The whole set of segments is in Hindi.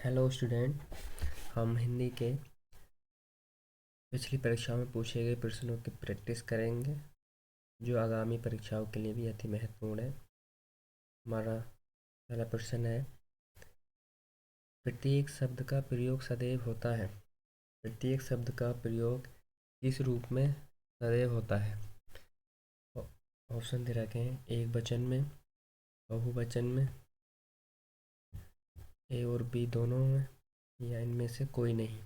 Hello student. हम हिंदी के पिछली परीक्षाओं में पूछे गए प्रश्नों की प्रैक्टिस करेंगे, जो आगामी परीक्षाओं के लिए भी अति महत्वपूर्ण है। हमारा पहला प्रश्न है, प्रत्येक शब्द का प्रयोग सदैव होता है। प्रत्येक शब्द का प्रयोग किस रूप में सदैव होता है? ऑप्शन दे रखे हैं, एक वचन में, बहुवचन में, ए और बी दोनों में, या इनमें से कोई नहीं।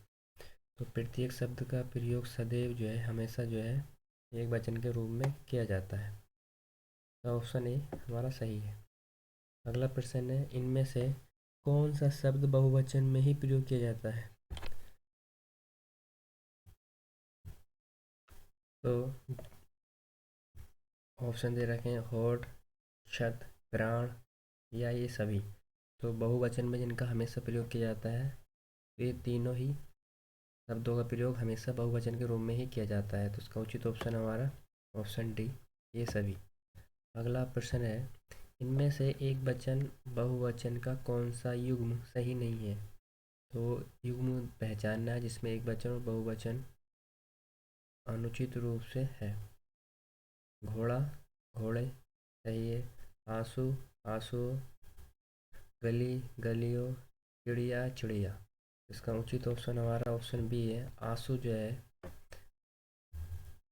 तो प्रत्येक शब्द का प्रयोग सदैव जो है, हमेशा जो है, एक वचन के रूप में किया जाता है। तो ऑप्शन ए हमारा सही है। अगला प्रश्न है, इनमें से कौन सा शब्द बहुवचन में ही प्रयोग किया जाता है? तो ऑप्शन दे रखे हैं, होठ, छत, प्राण, या ये सभी। तो बहुवचन में जिनका हमेशा प्रयोग किया जाता है, ये तीनों ही शब्दों का प्रयोग हमेशा बहुवचन के रूप में ही किया जाता है। तो इसका उचित ऑप्शन हमारा ऑप्शन डी, ये सभी। अगला प्रश्न है, इनमें से एक वचन बहुवचन का कौन सा युग्म सही नहीं है? तो युग्म पहचानना है जिसमें एक वचन और बहुवचन अनुचित रूप से है। घोड़ा, घोड़े सही है। आंसू, आंसू, गली, गलियों, चिड़िया, चिड़िया। इसका उचित ऑप्शन हमारा ऑप्शन बी है। आंसू जो है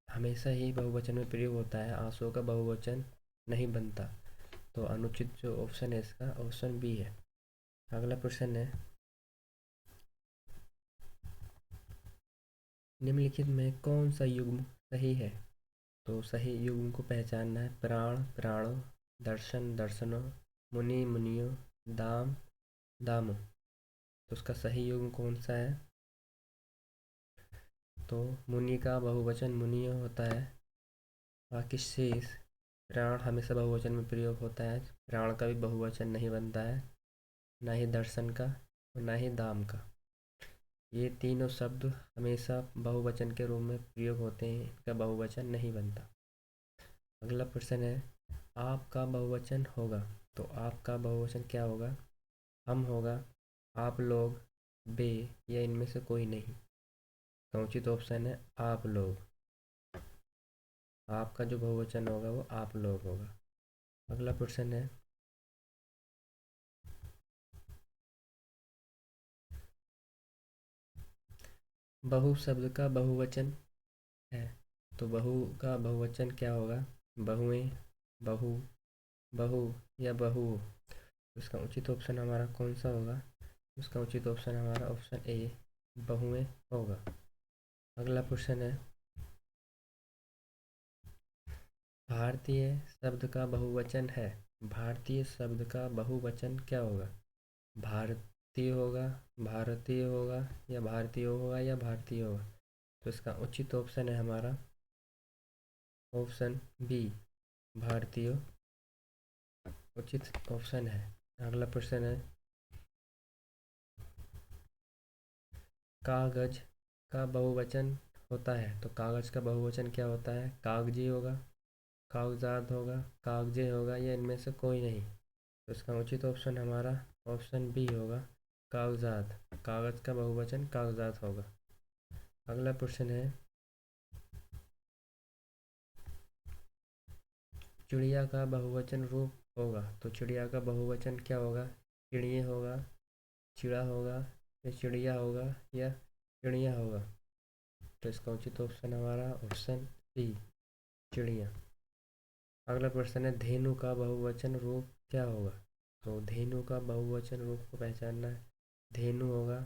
हमेशा ही बहुवचन में प्रयोग होता है, आंसू का बहुवचन नहीं बनता। तो अनुचित जो ऑप्शन है इसका ऑप्शन बी है। अगला प्रश्न है, निम्नलिखित में कौन सा युग्म सही है? तो सही युग्म को पहचानना है। प्राण, प्राणों, दर्शन, दर्शनों, मुनि, मुनियों, दाम, दामों। तो उसका सही युग्म कौन सा है? तो मुनि का बहुवचन मुनियों होता है। बाकी शेष, प्राण हमेशा बहुवचन में प्रयोग होता है, प्राण का भी बहुवचन नहीं बनता है, ना ही दर्शन का और ना ही दाम का। ये तीनों शब्द हमेशा बहुवचन के रूप में प्रयोग होते हैं, इनका बहुवचन नहीं बनता। अगला प्रश्न है, आपका बहुवचन होगा। तो आपका बहुवचन क्या होगा? हम होगा, आप लोग, बे, या इनमें से कोई नहीं। तो उचित ऑप्शन है आप लोग। आपका जो बहुवचन होगा वो आप लोग होगा। अगला प्रश्न है, बहु शब्द का बहुवचन है। तो बहु का बहुवचन क्या होगा? बहुएं, बहु, बहु, या बहु। इसका उचित ऑप्शन हमारा कौन सा होगा? इसका उचित ऑप्शन हमारा ऑप्शन ए, बहुएं होगा। अगला प्रश्न है, भारतीय शब्द का बहुवचन है। भारतीय शब्द का बहुवचन क्या होगा? भारतीय होगा, भारतीय होगा, या भारतीय होगा, या भारतीय होगा। तो इसका उचित ऑप्शन है हमारा ऑप्शन बी, भारतीय उचित ऑप्शन है। अगला प्रश्न है, कागज का बहुवचन होता है। तो कागज का बहुवचन क्या होता है? कागजी होगा, कागजात होगा, कागजे होगा, या इनमें से कोई नहीं। तो इसका उचित ऑप्शन हमारा ऑप्शन बी होगा, कागजात। कागज का बहुवचन कागजात होगा। अगला प्रश्न है, चिड़िया का बहुवचन रूप होगा। तो चिड़िया का बहुवचन क्या होगा? चिड़िए होगा, चिड़ा होगा, या चिड़िया होगा, या चिड़िया होगा। तो इसका उचित ऑप्शन हमारा ऑप्शन सी, चिड़िया। अगला प्रश्न है, धेनु का बहुवचन रूप क्या होगा? तो धेनु का बहुवचन रूप को पहचानना है। धेनु होगा,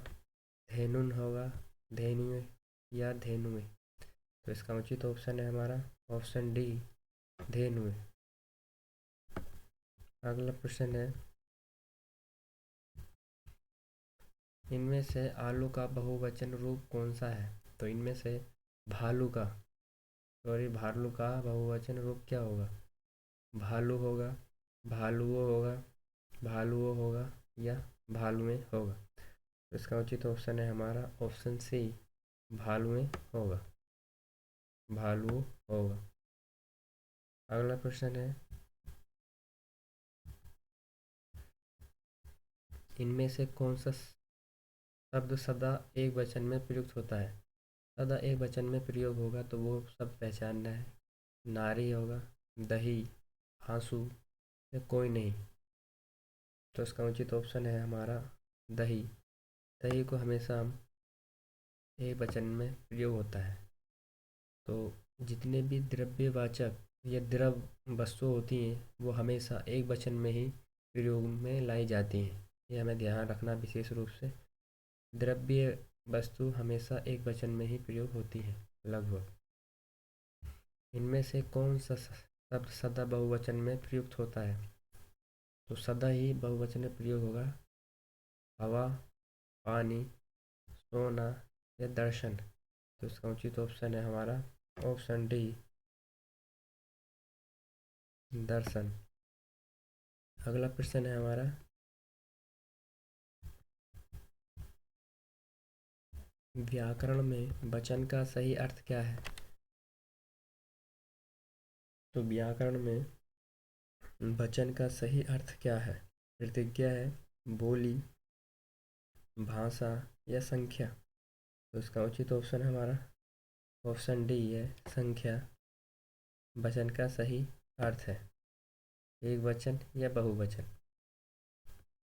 धेनुन होगा, धेनुए, या धेनुए। तो इसका उचित ऑप्शन है हमारा ऑप्शन डी, धेनुए। अगला प्रश्न है, इनमें से आलू का बहुवचन रूप कौन सा है? तो इनमें से भालू का, सॉरी, भालू का बहुवचन रूप क्या होगा? भालू होगा, भालुओ होगा, भालुओ होगा, या भालुएं होगा। तो इसका उचित ऑप्शन है हमारा ऑप्शन सी, भालुएं होगा, भालुओ होगा। अगला प्रश्न है, इनमें से कौन सा शब्द सदा एक वचन में प्रयुक्त होता है। सदा एक वचन में प्रयोग होगा तो वो शब्द पहचानना है। नारी होगा, दही, आंसू या कोई नहीं। तो इसका उचित ऑप्शन है हमारा दही। दही को हमेशा हम एक वचन में प्रयोग होता है। तो जितने भी द्रव्यवाचक या द्रव वस्तु होती हैं वो हमेशा एक वचन में ही प्रयोग में लाई जाती हैं। ये हमें ध्यान रखना विशेष रूप से। द्रव्य वस्तु हमेशा एक वचन में ही प्रयोग होती है लगभग। इनमें से कौन सा शब्द सदा बहुवचन में प्रयुक्त होता है? तो सदा ही बहुवचन में प्रयोग होगा। हवा, पानी, सोना या दर्शन। तो इसका उचित ऑप्शन है हमारा ऑप्शन डी, दर्शन। अगला प्रश्न है हमारा, व्याकरण में वचन का सही अर्थ क्या है? तो व्याकरण में वचन का सही अर्थ क्या है? प्रतिज्ञा है, बोली, भाषा या संख्या। तो इसका उचित ऑप्शन हमारा ऑप्शन डी है, संख्या। वचन का सही अर्थ है एक वचन या बहुवचन।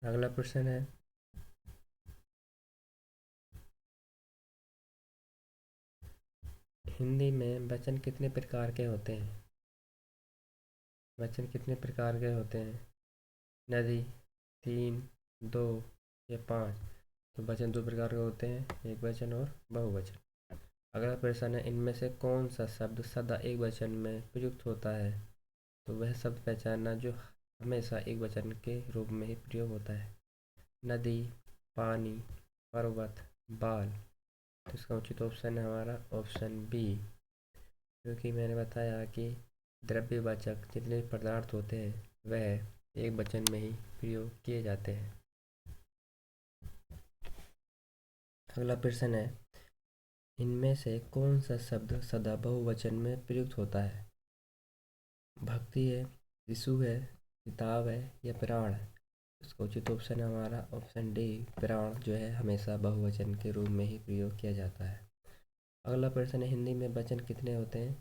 अगला प्रश्न है, हिंदी में वचन कितने प्रकार के होते हैं? वचन कितने प्रकार के होते हैं? नदी, 3, 2 या 5। तो वचन दो प्रकार के होते हैं, एक वचन और बहुवचन। अगला प्रश्न है, इनमें से कौन सा शब्द सदा एक वचन में प्रयुक्त होता है? तो वह शब्द पहचानना जो हमेशा एक वचन के रूप में ही प्रयोग होता है। नदी, पानी, पर्वत, बाल। तो इसका उचित ऑप्शन है हमारा ऑप्शन बी, क्योंकि मैंने बताया कि द्रव्यवाचक जितने पदार्थ होते हैं वह एक वचन में ही प्रयोग किए जाते हैं। अगला प्रश्न है, इनमें से कौन सा शब्द सदा बहुवचन में प्रयुक्त होता है? भक्ति है, शिशु है, किताब है या प्राण है। इसका उचित ऑप्शन है हमारा ऑप्शन डी, प्राण जो है हमेशा बहुवचन के रूप में ही प्रयोग किया जाता है। अगला प्रश्न है, हिंदी में वचन कितने होते हैं?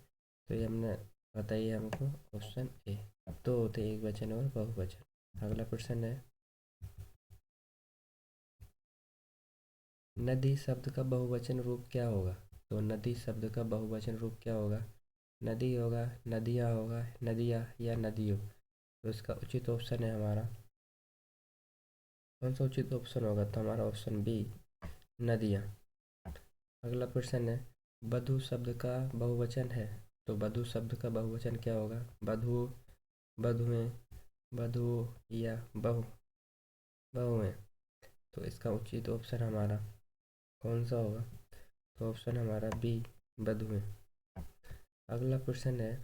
तो ये हमने बताइए हमको ऑप्शन ए, दो होते हैं, एक वचन और बहुवचन। अगला प्रश्न है, नदी शब्द का बहुवचन रूप क्या होगा? तो नदी शब्द का बहुवचन रूप क्या होगा? नदी होगा, नदियाँ होगा, नदियाँ या नदियों। तो इसका उचित ऑप्शन है हमारा कौन सा उचित ऑप्शन होगा? तो हमारा ऑप्शन बी, नदियाँ। अगला प्रश्न है, वधु शब्द का बहुवचन है। तो वधु शब्द का बहुवचन क्या होगा? वधु, वधुएं, वधुओं या बहुएं। तो इसका उचित ऑप्शन हमारा कौन सा होगा? तो ऑप्शन हमारा बी, वधुएं। अगला प्रश्न है,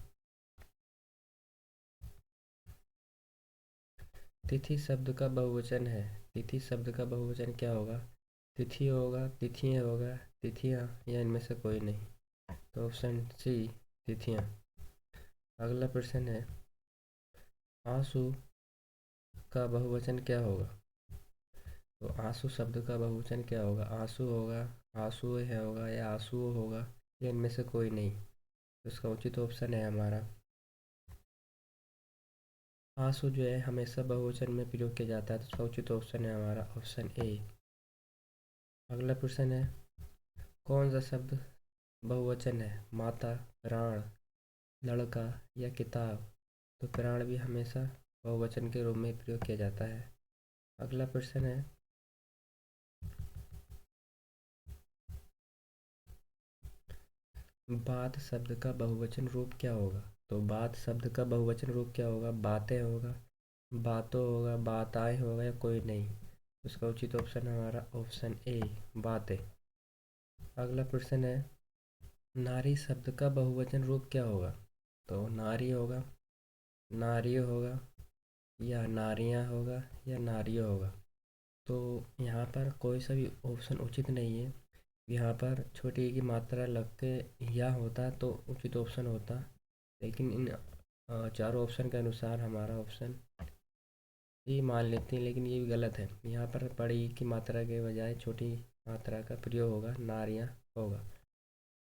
तिथि शब्द का बहुवचन है। तिथि शब्द का बहुवचन क्या होगा? तिथि होगा, तिथियां होगा, तिथियां या इनमें से कोई नहीं। तो ऑप्शन सी, तिथियां। अगला प्रश्न है, आंसू का बहुवचन क्या होगा? तो आंसू शब्द का बहुवचन क्या होगा? आंसू होगा, आंसुए है होगा या आंसू होगा या इनमें से कोई नहीं। तो इसका उचित ऑप्शन है हमारा आंसू जो है हमेशा बहुवचन में प्रयोग किया जाता है। तो इसका उचित ऑप्शन है हमारा ऑप्शन ए। अगला प्रश्न है, कौन सा शब्द बहुवचन है? माता, प्राण, लड़का या किताब। तो प्राण भी हमेशा बहुवचन के रूप में प्रयोग किया जाता है। अगला प्रश्न है, बात शब्द का बहुवचन रूप क्या होगा? तो बात शब्द का बहुवचन रूप क्या होगा? बातें होगा, बातों होगा, बाताएं होगा या कोई नहीं। उसका उचित ऑप्शन हमारा ऑप्शन ए, बातें। अगला प्रश्न है, नारी शब्द का बहुवचन रूप क्या होगा? तो नारी होगा, नारियों होगा या नारियां होगा या नारियों होगा। तो यहाँ पर कोई सा भी ऑप्शन उचित नहीं है। यहाँ पर छोटी की मात्रा लग के या होता तो उचित ऑप्शन होता, लेकिन इन चारों ऑप्शन के अनुसार हमारा ऑप्शन ये मान लेते हैं, लेकिन ये भी गलत है। यहाँ पर बड़ी की मात्रा के बजाय छोटी मात्रा का प्रयोग होगा, नारियां होगा।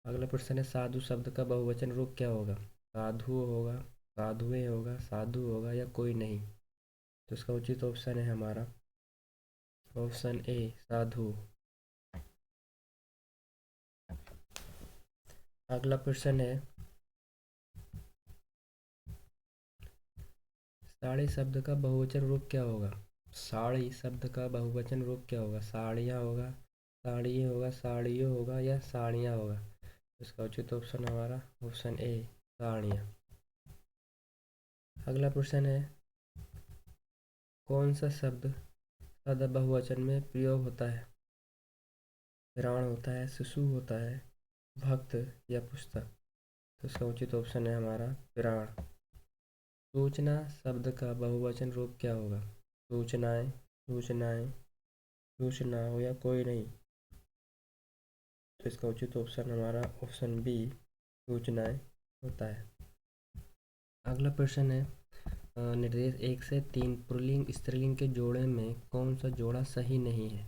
अगला प्रश्न है साधु शब्द का बहुवचन रूप क्या होगा? साधु होगा, साधुएं होगा, साधु होगा या कोई नहीं। तो इसका उचित ऑप्शन है हमारा ऑप्शन ए, साधु। अगला प्रश्न है साड़ी शब्द का बहुवचन रूप क्या होगा? साड़ी शब्द का बहुवचन रूप क्या होगा? साड़ियाँ होगा, साड़िए होगा, साड़ियों होगा या साड़ियाँ होगा। इसका उचित ऑप्शन हमारा ऑप्शन ए, साड़ियाँ। अगला प्रश्न है कौन सा शब्द सदा बहुवचन में प्रयोग होता है? प्राण होता है, शिशु होता है, भक्त या पुस्तक। तो इसका उचित ऑप्शन है हमारा प्राण। सूचना शब्द का बहुवचन रूप क्या होगा? सूचनाएं, सूचनाएं, सूचनाओं या कोई नहीं। तो इसका उचित ऑप्शन हमारा ऑप्शन बी, सूचनाएं होता है। अगला प्रश्न है निर्देश 1 से 3 पुल्लिंग स्त्रीलिंग के जोड़े में कौन सा जोड़ा सही नहीं है?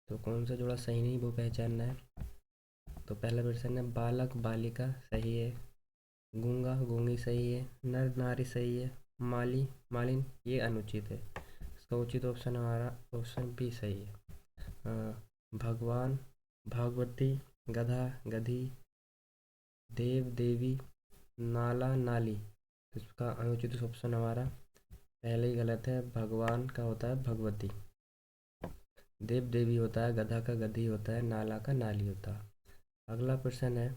तो कौन सा जोड़ा सही नहीं वो पहचानना है। तो पहला प्रश्न है बालक बालिका सही है, गूंगा गूंगी सही है, नर नारी सही है, माली मालिन ये अनुचित है। इसका उचित ऑप्शन हमारा ऑप्शन बी सही है। भगवान भागवती, गधा गधी, देव देवी, नाला नाली। तो इसका अनुचित ऑप्शन हमारा पहले ही गलत है। भगवान का होता है भगवती, देव देवी होता है, गधा का गधी होता है, नाला का नाली होता है। अगला प्रश्न है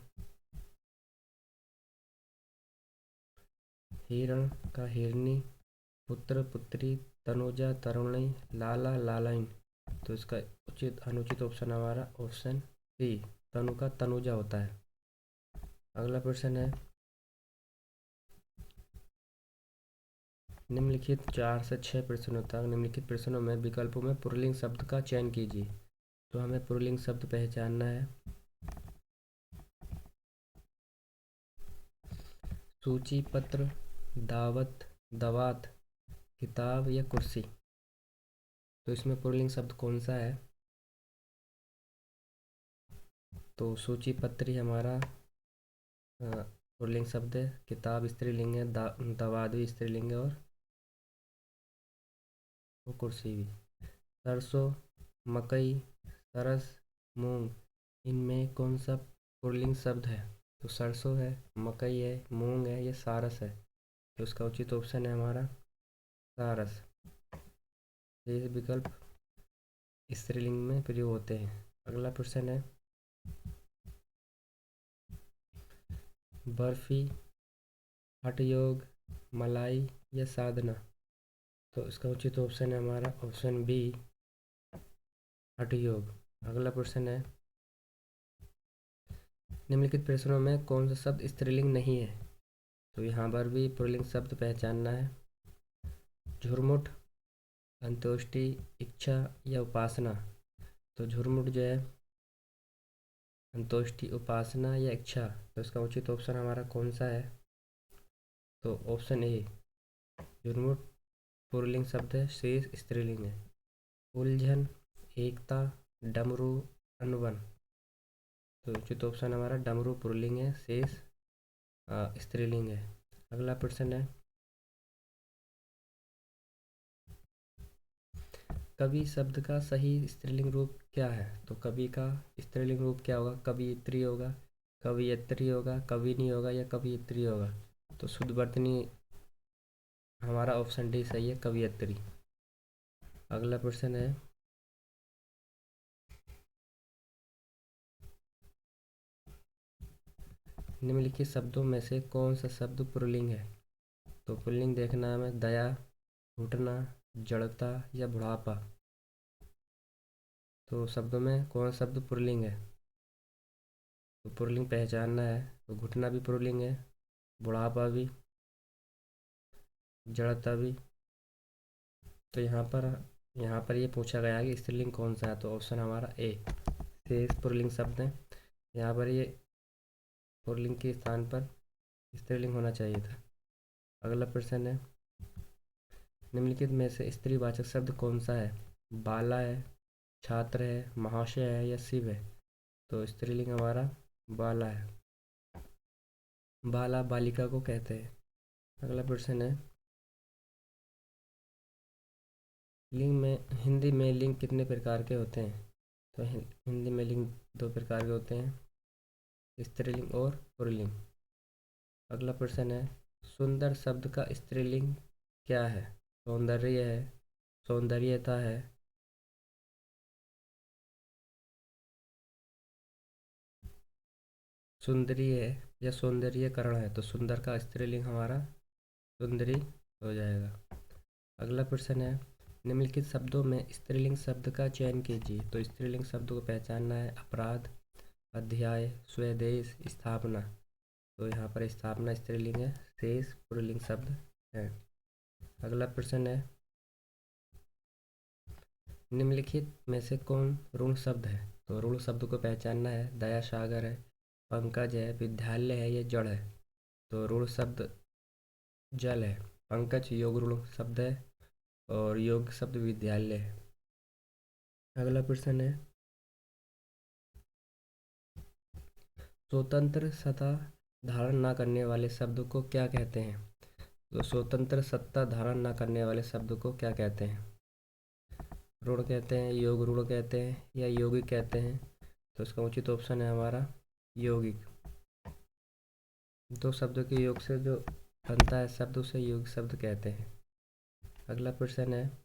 हिरण का हिरनी, पुत्र पुत्री, तनुजा तरुणी, लाला लालाइन। तो इसका उचित अनुचित ऑप्शन हमारा ऑप्शन सी, तनु का तनुजा होता है। अगला प्रश्न है निम्नलिखित 4 से 6 प्रश्नों तक निम्नलिखित प्रश्नों में विकल्पों में पुल्लिंग शब्द का चयन कीजिए। तो हमें पुल्लिंग शब्द पहचानना है। सूची, पत्र, दावत, दवात, किताब या कुर्सी। तो इसमें पुल्लिंग शब्द कौन सा है? तो सूची पत्र ही हमारा पुल्लिंग शब्द है, किताब स्त्रीलिंग है, दवात भी स्त्रीलिंग है और वो कुर्सी भी। सरसों, मकई, सरस, मूंग इनमें कौन सा पुल्लिंग शब्द है? तो सरसों है, मकई है, मूंग है, ये सारस है। तो इसका उचित ऑप्शन है हमारा सारस। ये विकल्प स्त्रीलिंग में प्रयोग होते हैं। अगला प्रश्न है बर्फी, हठयोग, मलाई या साधना। तो इसका उचित ऑप्शन है हमारा ऑप्शन बी, हठयोग। अगला प्रश्न है निम्नलिखित प्रश्नों में कौन सा शब्द स्त्रीलिंग नहीं है? तो यहाँ पर भी पुल्लिंग शब्द पहचानना है। झुरमुट, अंत्येष्टि, इच्छा या उपासना। तो झुरमुट जो है, अंत्येष्टि, उपासना या इच्छा। तो इसका उचित ऑप्शन हमारा कौन सा है? तो ऑप्शन ए, झुरमुट पुल्लिंग शब्द है, शेष स्त्रीलिंग है। उलझन, एकता, डमरू, अनबन। तो उचित ऑप्शन हमारा डमरू पुल्लिंग है, शेष स्त्रीलिंग है। अगला प्रश्न है कवि शब्द का सही स्त्रीलिंग रूप क्या है? तो कवि का स्त्रीलिंग रूप क्या होगा? कवियत्री होगा, कवियत्री होगा, कविनी होगा या कवियत्री होगा। तो शुद्धवर्तनी हमारा ऑप्शन डी सही है, कवियत्री। अगला प्रश्न है निम्नलिखित शब्दों में से कौन सा शब्द पुल्लिंग है? तो पुल्लिंग देखना है हमें दया, घुटना, जड़ता या बुढ़ापा। तो शब्दों में कौन सा शब्द पुल्लिंग है? तो पुल्लिंग पहचानना है। तो घुटना भी पुल्लिंग है, बुढ़ापा भी, जड़ता भी। तो यहाँ पर ये पूछा गया है कि स्त्रीलिंग कौन सा है। तो ऑप्शन हमारा ए, शेष पुल्लिंग शब्द है। यहाँ पर ये पुल्लिंग के स्थान पर स्त्रीलिंग होना चाहिए था। अगला प्रश्न है निम्नलिखित में से स्त्रीवाचक शब्द कौन सा है? बाला है, छात्र है, महाशय है या शिव है? तो स्त्रीलिंग हमारा बाला है। बाला बालिका को कहते हैं। अगला प्रश्न है, लिंग में हिंदी में लिंग कितने प्रकार के होते हैं? तो हिंदी में लिंग दो प्रकार के होते हैं, स्त्रीलिंग और पुल्लिंग। अगला प्रश्न है, सुंदर शब्द का स्त्रीलिंग क्या है? सौंदर्य है, सौंदर्यता है, सुंदरी है या सौंदर्यकरण है? तो सुंदर का स्त्रीलिंग हमारा सुंदरी हो जाएगा। अगला प्रश्न है, निम्नलिखित शब्दों में स्त्रीलिंग शब्द का चयन कीजिए। तो स्त्रीलिंग शब्द को पहचानना है, अपराध, अध्याय, स्वदेश, स्थापना। तो यहाँ पर स्थापना स्त्रीलिंग है, शेष पुल्लिंग शब्द है। अगला प्रश्न है, निम्नलिखित में से कौन ऋण शब्द है? तो ऋण शब्द को पहचानना है, दया सागर है, पंकज है, विद्यालय है, ये जड़ है? तो ऋण शब्द जल है, पंकज योग ऋण शब्द है और योग शब्द विद्यालय है। अगला प्रश्न है, स्वतंत्र सत्ता धारण न करने वाले शब्द को क्या कहते हैं? तो स्वतंत्र सत्ता धारण न करने वाले शब्द को क्या कहते हैं? ऋण कहते हैं, योग ऋण कहते हैं या यौगिक कहते हैं? तो इसका उचित ऑप्शन है हमारा यौगिक। दो शब्दों के योग से जो बनता है शब्द उसे यौगिक शब्द कहते हैं। अगला प्रश्न है,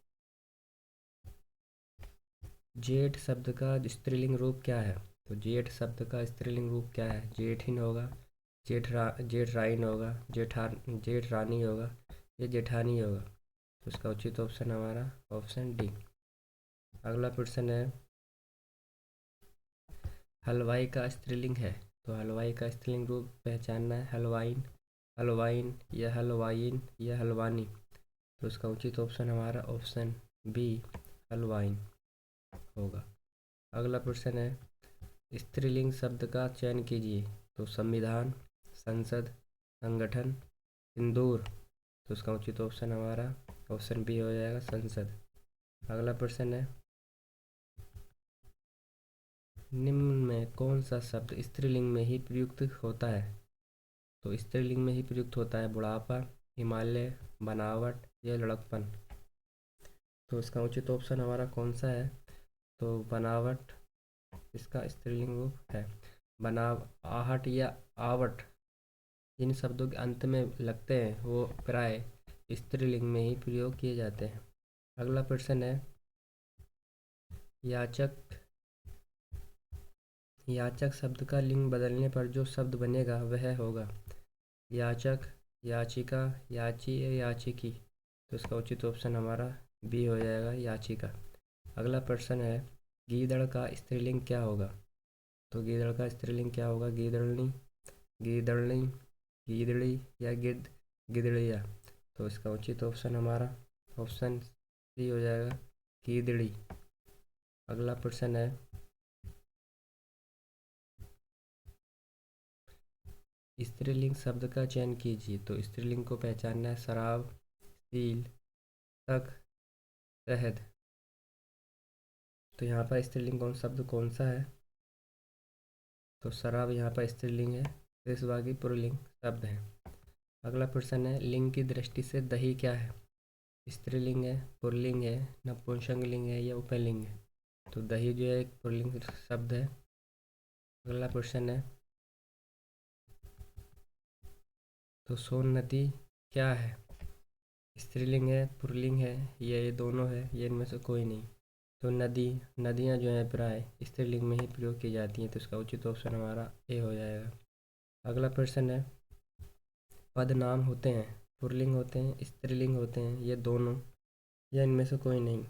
जेठ शब्द का स्त्रीलिंग रूप क्या है? तो जेठ शब्द का स्त्रीलिंग रूप क्या है? जेठिन होगा, जेठराइन होगा, जेठ रानी होगा, ये जेठानी होगा? तो इसका उचित ऑप्शन हमारा ऑप्शन डी। अगला प्रश्न है, हलवाई का स्त्रीलिंग है? तो हलवाई का स्त्रीलिंग रूप पहचानना है, हलवाइन, हलवाइन या हलवाइन या हलवानी? तो इसका उचित ऑप्शन हमारा ऑप्शन बी हलवाइन होगा। अगला प्रश्न है, स्त्रीलिंग शब्द का चयन कीजिए। तो संविधान, संसद, संगठन, सिंदूर? तो इसका उचित ऑप्शन हमारा ऑप्शन बी हो जाएगा, संसद। अगला प्रश्न है, निम्न में कौन सा शब्द स्त्रीलिंग में ही प्रयुक्त होता है? तो स्त्रीलिंग में ही प्रयुक्त होता है, बुढ़ापा, हिमालय, बनावट या लड़कपन? तो इसका उचित ऑप्शन हमारा कौन सा है? तो बनावट इसका स्त्रीलिंग रूप है। बनाव, आहट या आवट जिन शब्दों के अंत में लगते हैं वो प्राय स्त्रीलिंग में ही प्रयोग किए जाते हैं। अगला प्रश्न है, याचक, याचक शब्द का लिंग बदलने पर जो शब्द बनेगा वह होगा याचक, याचिका, याची या याचिकी? तो इसका उचित ऑप्शन हमारा बी हो जाएगा, याचिका। अगला प्रश्न है, गीदड़ का स्त्रीलिंग क्या होगा? तो गीदड़ का स्त्रीलिंग क्या होगा? गीदड़नी, गीदड़नी, गीदड़ी या गिदड़िया? तो इसका उचित ऑप्शन हमारा ऑप्शन सी हो जाएगा, गीदड़ी। अगला प्रश्न है, स्त्रीलिंग शब्द का चयन कीजिए। तो स्त्रीलिंग को पहचानना है, शराब, सील, तक, शहद? तो यहाँ पर स्त्रीलिंग कौन सा है? तो शराब यहाँ पर स्त्रीलिंग है, शेष बाकी पुल्लिंग शब्द है। अगला प्रश्न है, लिंग की दृष्टि से दही क्या है? स्त्रीलिंग है, पुल्लिंग है, नपुंसकलिंग है या उपलिंग है? तो दही जो है एक पुल्लिंग शब्द है। अगला प्रश्न है, तो सोन नदी क्या है? स्त्रीलिंग है, पुल्लिंग है या ये दोनों है, ये इनमें से कोई नहीं? तो नदी, नदियाँ जो हैं प्राय स्त्रीलिंग में ही प्रयोग की जाती हैं। तो इसका उचित ऑप्शन हमारा ए हो जाएगा। अगला प्रश्न है, पदनाम होते हैं, पुल्लिंग होते हैं, स्त्रीलिंग होते हैं, ये दोनों या इनमें से कोई नहीं?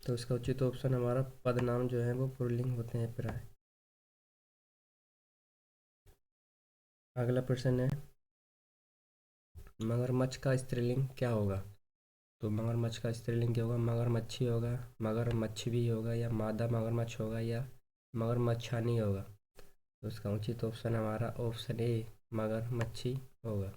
तो इसका उचित ऑप्शन हमारा पदनाम जो है वो पुल्लिंग होते हैं प्राय। अगला प्रश्न है, मगरमच्छ का स्त्रीलिंग क्या होगा? तो मगरमच्छ का स्त्रीलिंग क्या होगा? मगरमच्छी होगा, मगरमच्छ भी होगा या मादा मगरमच्छ होगा या मगरमच्छानी होगा? तो इसका उचित ऑप्शन हमारा ऑप्शन ए मगरमच्छी होगा।